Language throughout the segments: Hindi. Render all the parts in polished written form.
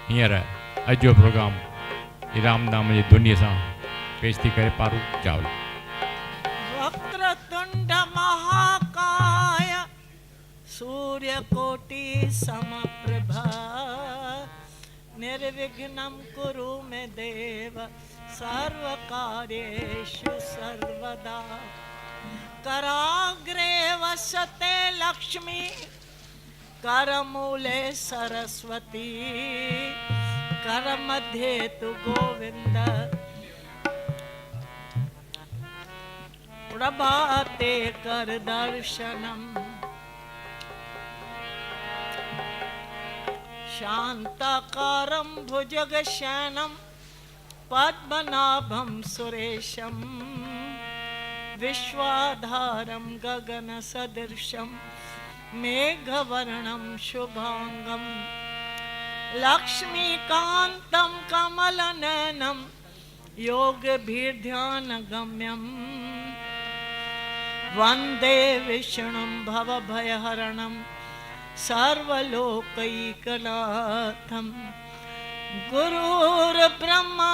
हींअर अॼु जो प्रोग्राम रामनाम जी धुनीअ सां पेश थी करे पारू चावल। वक्रतुंड महाकाय सूर्यकोटि समप्रभा निर्विघ्नं कुरु मे देव सर्वकार्येषु सर्वदा। कराग्रे वसते लक्ष्मी करमूले सरस्वती करमध्ये तु गोविंद प्रभाते कर दर्शनम। शांताकारं भुजगशयनं पद्मनाभं सुरेशं विश्वाधारं गगनसदृशं मेघवर्णं शुभांगं लक्ष्मीकान्तं कमलनयनं योगभिर्ध्यानगम्यं वन्दे विष्णुं भवभयहरणं सर्वलोकैकनाथं। गुरुर्ब्रह्मा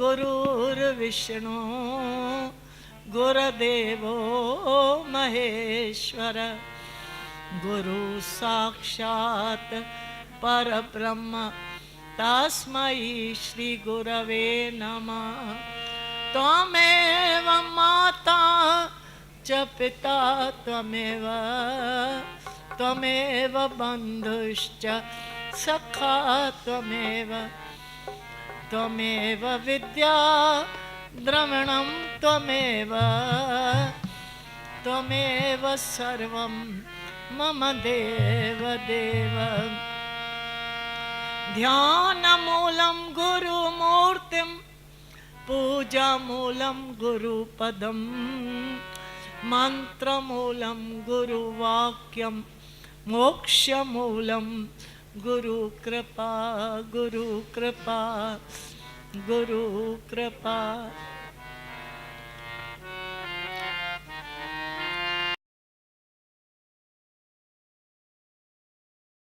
गुरुर्विष्णु गुरुदेवो महेश्वर गुरु साक्षात् परब्रह्म तस्मै श्री गुरवे नमः। त्वमेव माता च पिता त्वमेव त्वमेव बन्धुश्च सखा त्वमेव त्वमेव विद्या द्रविणं त्वमेव त्वमेव सर्वं मम देव देव। ध्यानमूलं गुरुमूर्तिं पूजामूलं गुरुपदं मन्त्रमूलं गुरुवाक्यं मोक्षमूलं गुरुकृपा गुरुकृपा गुरुकृपा।